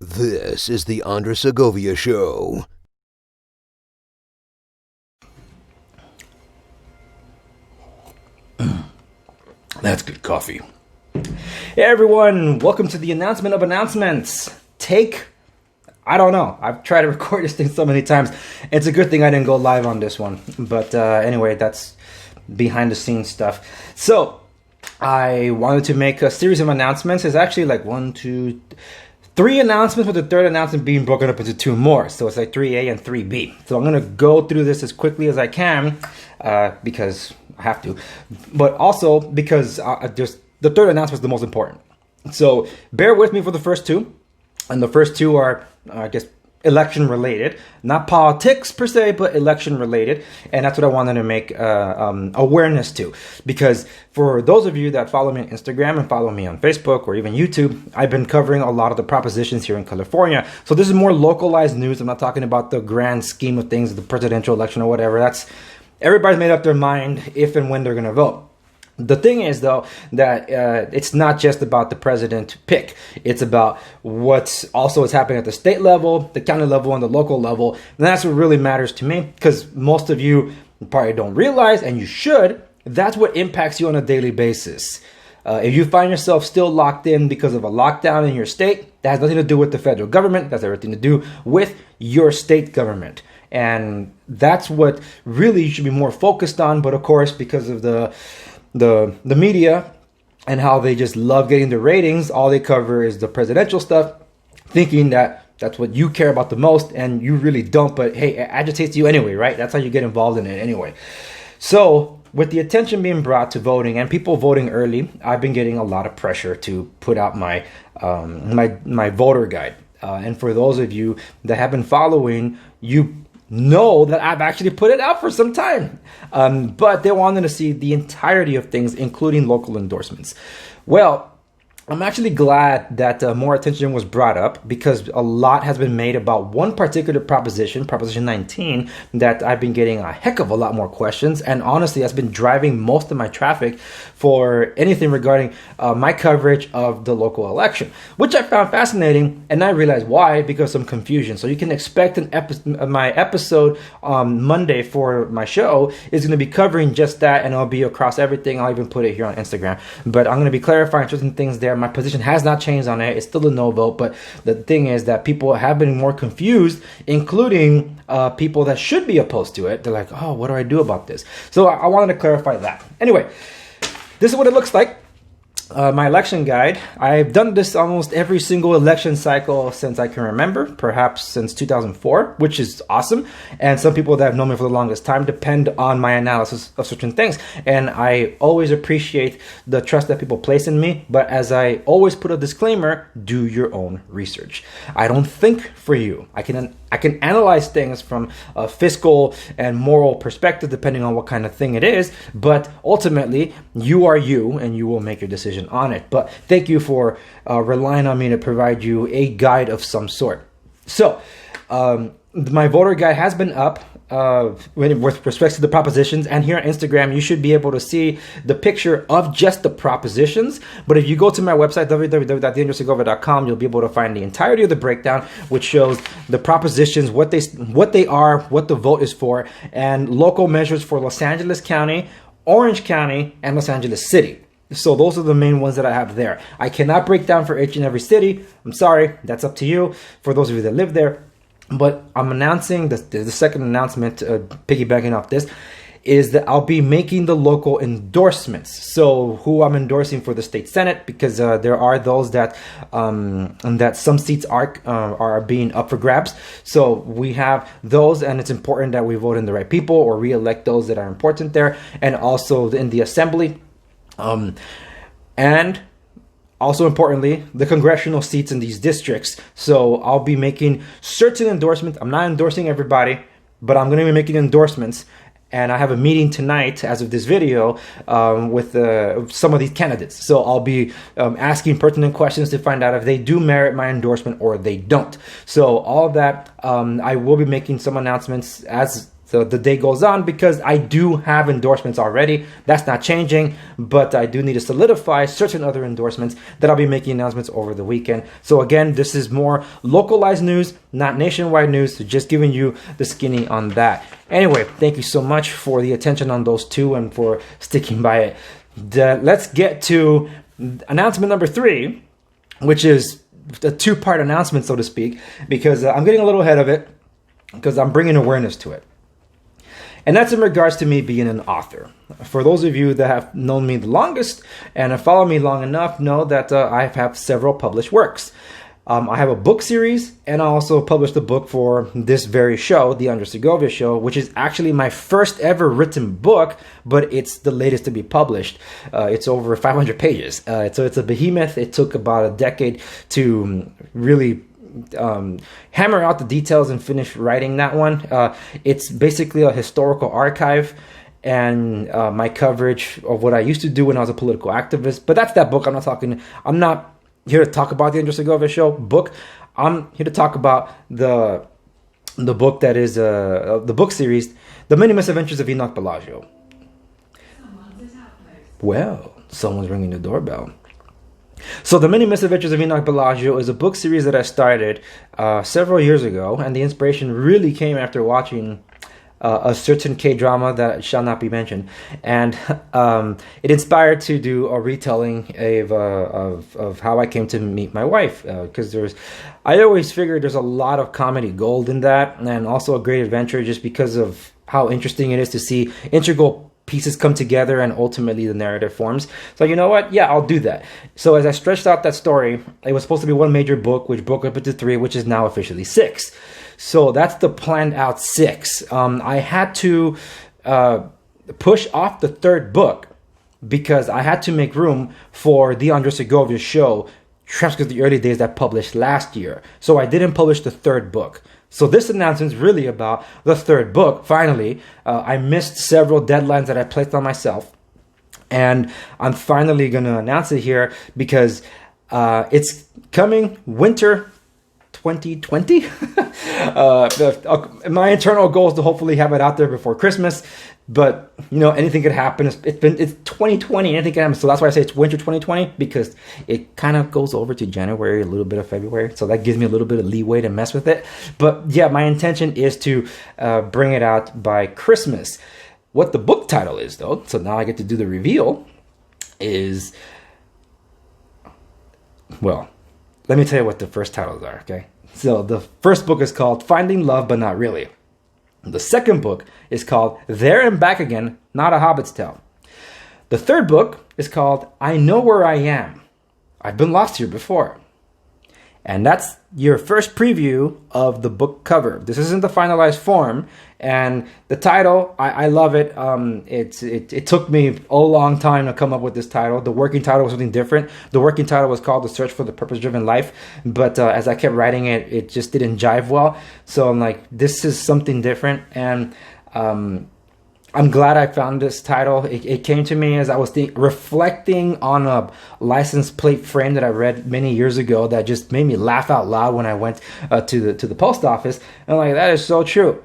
This is the Segovia Show. That's good coffee. Hey everyone, welcome to the announcement of announcements. I don't know. I've tried to record this thing so many times. It's a good thing I didn't go live on this one. But anyway, that's behind the scenes stuff. So I wanted to make a series of announcements. It's actually like 3 announcements, with the third announcement being broken up into 2 more. So it's like 3A and 3B. So I'm going to go through this as quickly as I can because I have to. But also because just the third announcement is the most important. So bear with me for the first 2. And the first 2 are, I guess, election related. Not politics per se, but election related. And that's what I wanted to make awareness to. Because for those of you that follow me on Instagram and follow me on Facebook or even YouTube, I've been covering a lot of the propositions here in California. So this is more localized news. I'm not talking about the grand scheme of things, the presidential election or whatever. Everybody's made up their mind if and when they're going to vote. The thing is, though, that it's not just about the president pick. It's about what also is happening at the state level, the county level, and the local level. And that's what really matters to me, because most of you probably don't realize, and you should, that's what impacts you on a daily basis. If you find yourself still locked in because of a lockdown in your state, that has nothing to do with the federal government. That's everything to do with your state government. And that's what really you should be more focused on. But of course, because of the media and how they just love getting the ratings, all they cover is the presidential stuff, thinking that that's what you care about the most, and you really don't. But hey, it agitates you anyway, right? That's how you get involved in it anyway. So with the attention being brought to voting and people voting early, I've been getting a lot of pressure to put out my my voter guide. And for those of you that have been following, you know that I've actually put it out for some time. But they wanted to see the entirety of things, including local endorsements. Well, I'm actually glad that more attention was brought up, because a lot has been made about one particular proposition, Proposition 19, that I've been getting a heck of a lot more questions. And honestly, that's been driving most of my traffic for anything regarding my coverage of the local election, which I found fascinating. And I realized why, because some confusion. So you can expect my episode on Monday for my show is going to be covering just that, and it'll be across everything. I'll even put it here on Instagram. But I'm going to be clarifying certain things there. My position has not changed on it. It's still a no vote. But the thing is that people have been more confused, including people that should be opposed to it. They're like, oh, what do I do about this? So I wanted to clarify that. Anyway, this is what it looks like. My election guide. I've done this almost every single election cycle since I can remember, perhaps since 2004, which is awesome. And some people that have known me for the longest time depend on my analysis of certain things. And I always appreciate the trust that people place in me. But as I always put a disclaimer, do your own research. I don't think for you. I can analyze things from a fiscal and moral perspective, depending on what kind of thing it is. But ultimately, you are you, and you will make your decision on it. But thank you for relying on me to provide you a guide of some sort. So my voter guide has been up with respect to the propositions, and here on Instagram you should be able to see the picture of just the propositions. But if you go to my website, www.endorsegovia.com, you'll be able to find the entirety of the breakdown, which shows the propositions, what they are, what the vote is for, and local measures for Los Angeles County, Orange County, and Los Angeles City. So those are the main ones that I have there. I cannot break down for each and every city. I'm sorry, that's up to you, for those of you that live there. But I'm announcing, the second announcement, piggybacking off this, is that I'll be making the local endorsements. So who I'm endorsing for the state Senate, because there are those that some seats are being up for grabs. So we have those, and it's important that we vote in the right people or re-elect those that are important there. And also in the assembly. And also importantly, the congressional seats in these districts. So I'll be making certain endorsements. I'm not endorsing everybody, but I'm going to be making endorsements. And I have a meeting tonight, as of this video, with some of these candidates. So I'll be asking pertinent questions to find out if they do merit my endorsement or they don't. So all of that, I will be making some announcements as So the day goes on because I do have endorsements already. That's not changing, but I do need to solidify certain other endorsements that I'll be making announcements over the weekend. So again, this is more localized news, not nationwide news. So just giving you the skinny on that. Anyway, thank you so much for the attention on those two and for sticking by it. Let's get to announcement number 3, which is a 2-part announcement, so to speak, because I'm getting a little ahead of it because I'm bringing awareness to it. And that's in regards to me being an author. For those of you that have known me the longest and have followed me long enough, know that I have several published works. I have a book series, and I also published a book for this very show, the Under Segovia Show, which is actually my first ever written book, but it's the latest to be published. It's over 500 pages. So it's a behemoth. It took about a decade to really hammer out the details and finish writing that one. It's basically a historical archive and my coverage of what I used to do when I was a political activist. But that's that book. I'm not here to talk about the Under Segovia Show book. I'm here to talk about the book that is the book series, The Many Misadventures of Enoch Bellagio. Well, someone's ringing the doorbell. So The Many Misadventures of Enoch Bellagio is a book series that I started several years ago, and the inspiration really came after watching a certain K-drama that shall not be mentioned, and it inspired to do a retelling of how I came to meet my wife, because I always figured there's a lot of comedy gold in that, and also a great adventure just because of how interesting it is to see integral pieces come together and ultimately the narrative forms. So you know what? Yeah, I'll do that. So as I stretched out that story, it was supposed to be one major book, which broke up into 3, which is now officially 6. So that's the planned out 6. I had to push off the 3rd book because I had to make room for the Under Segovia Show, Transcripts of the Early Days, that published last year. So I didn't publish the 3rd book. So this announcement is really about the 3rd book. Finally, I missed several deadlines that I placed on myself, and I'm finally going to announce it here because it's coming winter 2020. My internal goal is to hopefully have it out there before Christmas, but you know, anything could happen. It's 2020, anything can happen. So that's why I say it's winter 2020, because it kind of goes over to January, a little bit of February. So that gives me a little bit of leeway to mess with it. But yeah, my intention is to bring it out by Christmas. What the book title is, though, so now I get to do the reveal, is, well, let me tell you what the first titles are, okay? So the first book is called Finding Love But Not Really. The second book is called There and Back Again, Not a Hobbit's Tale. The third book is called I Know Where I Am. I've Been Lost Here Before. And that's your first preview of the book cover. This isn't the finalized form. And the title, I love it. It took me a long time to come up with this title. The working title was something different. The working title was called The Search for the Purpose-Driven Life. But as I kept writing it, it just didn't jive well. So I'm like, this is something different. And I'm glad I found this title. It came to me as I was reflecting on a license plate frame that I read many years ago that just made me laugh out loud when I went to the post office. And I'm like, that is so true.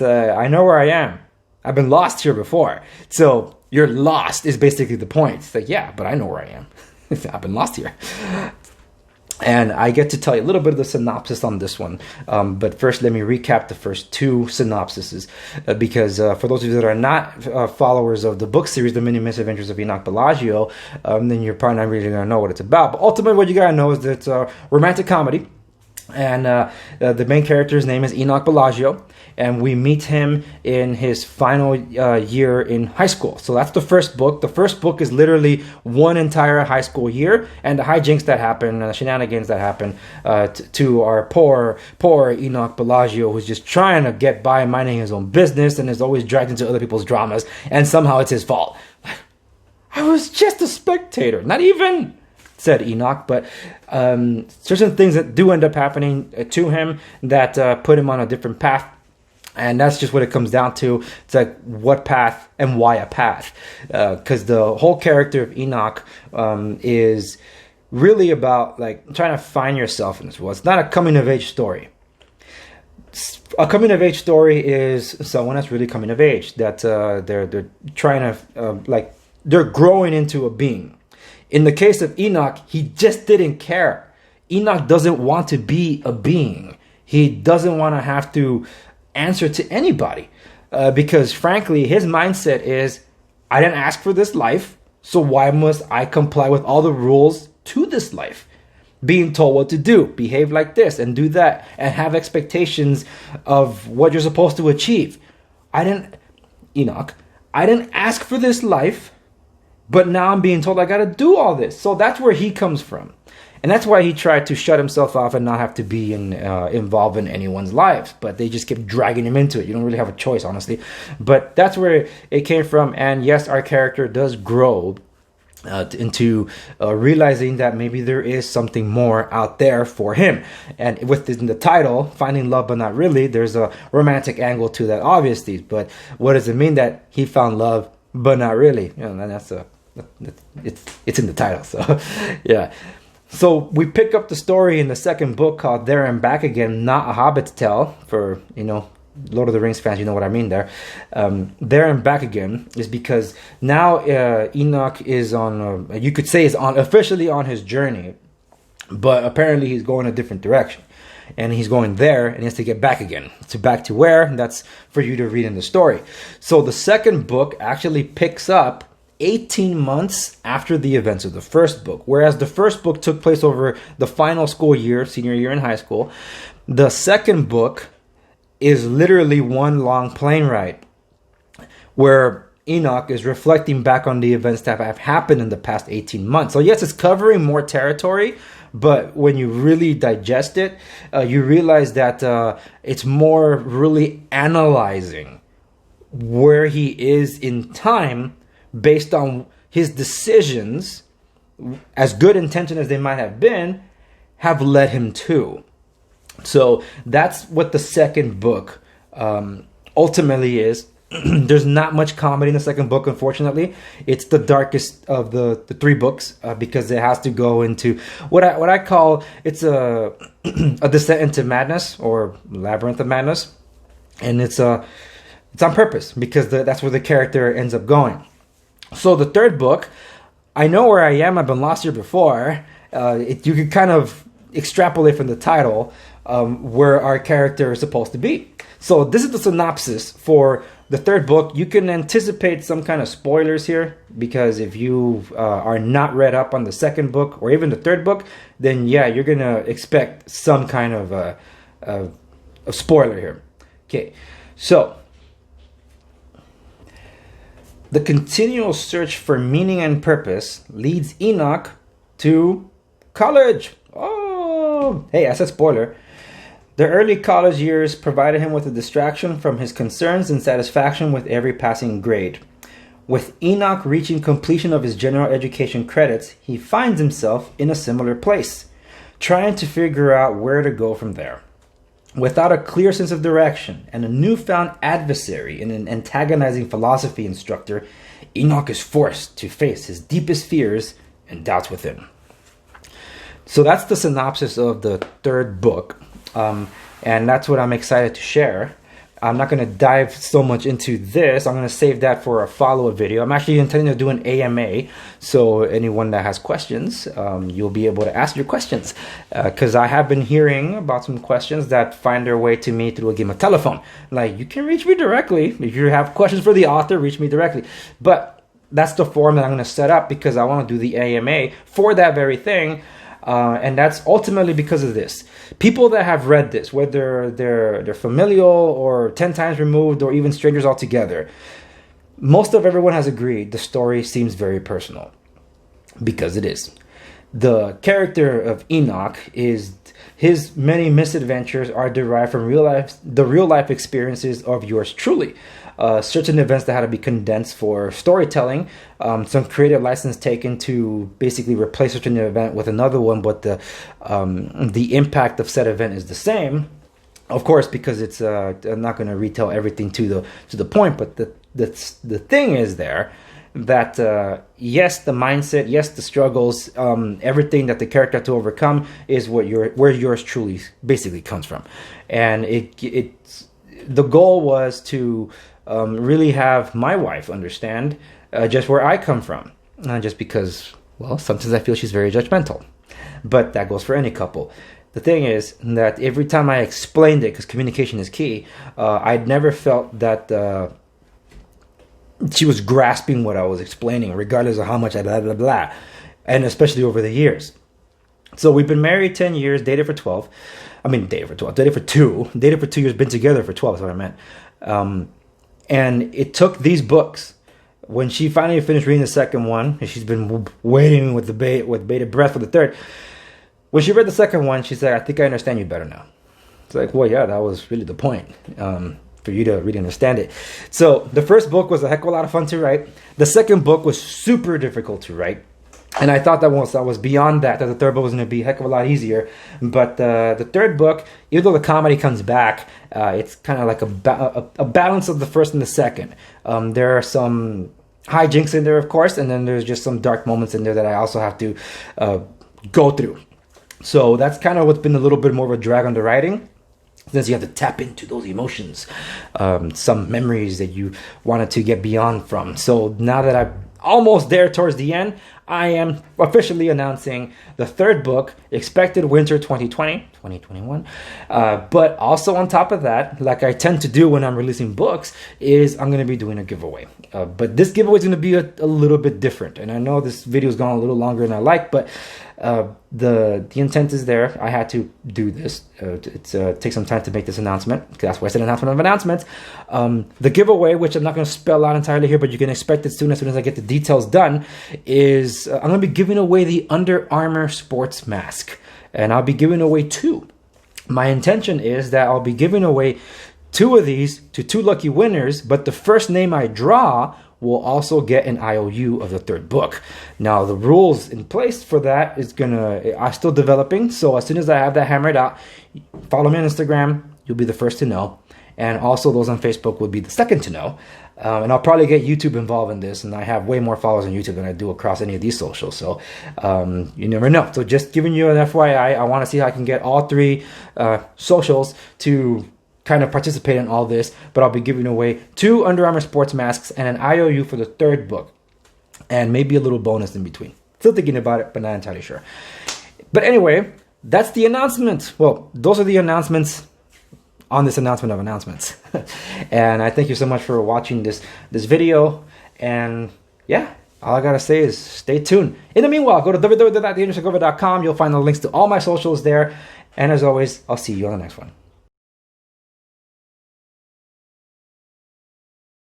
I know where I am. I've been lost here before. So you're lost is basically the point. It's like, yeah, but I know where I am. I've been lost here. And I get to tell you a little bit of the synopsis on this one. But first, let me recap the first 2 synopsises. Because for those of you that are not followers of the book series, The Many Misadventures of Enoch Bellagio, then you're probably not really going to know what it's about. But ultimately, what you got to know is that it's a romantic comedy. And the main character's name is Enoch Bellagio. And we meet him in his final year in high school. So that's the first book. The first book is literally one entire high school year and the hijinks that happen, the shenanigans that happen to our poor Enoch Bellagio, who's just trying to get by minding his own business and is always dragged into other people's dramas. And somehow it's his fault. I was just a spectator, not even, said Enoch, but certain things that do end up happening to him that put him on a different path. And that's just what it comes down to. It's like, what path and why a path? Because the whole character of Enoch is really about like trying to find yourself in this world. It's not a coming of age story. A coming of age story is someone that's really coming of age, that they're trying to they're growing into a being. In the case of Enoch, he just didn't care. Enoch doesn't want to be a being. He doesn't want to have to answer to anybody, because frankly, his mindset is, I didn't ask for this life, so why must I comply with all the rules to this life? Being told what to do, behave like this and do that, and have expectations of what you're supposed to achieve. Enoch, I didn't ask for this life, but now I'm being told I got to do all this. So that's where he comes from. And that's why he tried to shut himself off and not have to be involved in anyone's lives. But they just kept dragging him into it. You don't really have a choice, honestly. But that's where it came from. And yes, our character does grow into realizing that maybe there is something more out there for him. And within the title, Finding Love But Not Really, there's a romantic angle to that, obviously. But what does it mean that he found love but not really? And that's it's in the title. So yeah. So we pick up the story in the second book called There and Back Again, not a Hobbit's Tale. For, Lord of the Rings fans, you know what I mean there. There and Back Again is because now Enoch is you could say is officially on his journey, but apparently he's going a different direction. And he's going there and he has to get back again. Back to where? That's for you to read in the story. So the second book actually picks up 18 months after the events of the first book. Whereas the first book took place over the final school year, senior year in high school, the second book is literally one long plane ride where Enoch is reflecting back on the events that have happened in the past 18 months. So yes, it's covering more territory, but when you really digest it, you realize that it's more really analyzing where he is in time based on his decisions, as good intention as they might have been, have led him to. So that's what the second book ultimately is. There's not much comedy in the second book, unfortunately. It's the darkest of the three books because it has to go into what I call it's a descent into madness or labyrinth of madness, and it's on purpose because that's where the character ends up going. So the third book, I know where I am. I've been lost here before. You can kind of extrapolate from the title where our character is supposed to be. So this is the synopsis for the third book. You can anticipate some kind of spoilers here because if you are not read up on the second book or even the third book, then yeah, you're going to expect some kind of a spoiler here. Okay, so the continual search for meaning and purpose leads Enoch to college. Oh, hey, I said spoiler. The early college years provided him with a distraction from his concerns and satisfaction with every passing grade. With Enoch reaching completion of his general education credits, he finds himself in a similar place, trying to figure out where to go from there. Without a clear sense of direction and a newfound adversary in an antagonizing philosophy instructor, Enoch is forced to face his deepest fears and doubts within. So that's the synopsis of the third book. And that's what I'm excited to share. I'm not going to dive so much into this. I'm going to save that for a follow-up video. I'm actually intending to do an AMA. So anyone that has questions, you'll be able to ask your questions. Because I have been hearing about some questions that find their way to me through a game of telephone. Like, you can reach me directly. If you have questions for the author, reach me directly. But that's the form that I'm going to set up because I want to do the AMA for that very thing. And that's ultimately because of this. People that have read this, whether they're familial or 10 times removed or even strangers altogether, most of everyone has agreed the story seems very personal. Because it is. The character of Enoch is his many misadventures are derived from the real life experiences of yours truly. Certain events that had to be condensed for storytelling, some creative license taken to basically replace certain event with another one, but the impact of said event is the same. Of course, because it's I'm not going to retell everything to the point, but the thing is there that yes, the mindset, yes, the struggles, everything that the character had to overcome is where yours truly basically comes from. And the goal was to really have my wife understand just where I come from. Just because, well, sometimes I feel she's very judgmental. But that goes for any couple. The thing is that every time I explained it, because communication is key, I'd never felt that she was grasping what I was explaining, regardless of how much I blah, blah, blah. And especially over the years. So we've been married 10 years, dated for 12. Dated for 12, dated for 2. Dated for 2 years, been together for 12 is what I meant. And it took these books. When she finally finished reading the second one, and she's been waiting with bated breath for the third. When she read the second one, she said, I think I understand you better now. It's like, well, yeah, that was really the point, for you to really understand it. So the first book was a heck of a lot of fun to write. The second book was super difficult to write. And I thought that once I was beyond that the third book was going to be a heck of a lot easier. But the third book, even though the comedy comes back, it's kind of like a balance of the first and the second. There are some hijinks in there, of course, and then there's just some dark moments in there that I also have to go through. So that's kind of what's been a little bit more of a drag on the writing, since you have to tap into those emotions, some memories that you wanted to get beyond from. So now that I'm almost there towards the end, I am officially announcing the third book, expected winter 2021. But also on top of that, like I tend to do when I'm releasing books, is I'm going to be doing a giveaway. But this giveaway is going to be a little bit different. And I know this video has gone a little longer than I like, but the intent is there. I had to do this. Take some time to make this announcement. That's why I said announcement of announcements. The giveaway, which I'm not going to spell out entirely here, but you can expect it soon as I get the details done, is I'm going to be giving away the Under Armour sports mask. And I'll be giving away 2. My intention is that I'll be giving away 2 of these to 2 lucky winners, but the first name I draw will also get an IOU of the third book. Now, the rules in place for that I'm still developing. So as soon as I have that hammered out, follow me on Instagram. You'll be the first to know. And also those on Facebook will be the second to know. And I'll probably get YouTube involved in this. And I have way more followers on YouTube than I do across any of these socials. So you never know. So just giving you an FYI, I want to see how I can get all 3 socials to kind of participate in all this. But I'll be giving away 2 Under Armour sports masks and an IOU for the third book. And maybe a little bonus in between. Still thinking about it, but not entirely sure. But anyway, that's the announcement. Well, those are the announcements on this announcement of announcements. And I thank you so much for watching this video. And yeah, all I gotta say is stay tuned. In the meanwhile, go to www.theendorsegovia.com. You'll find the links to all my socials there. And as always, I'll see you on the next one.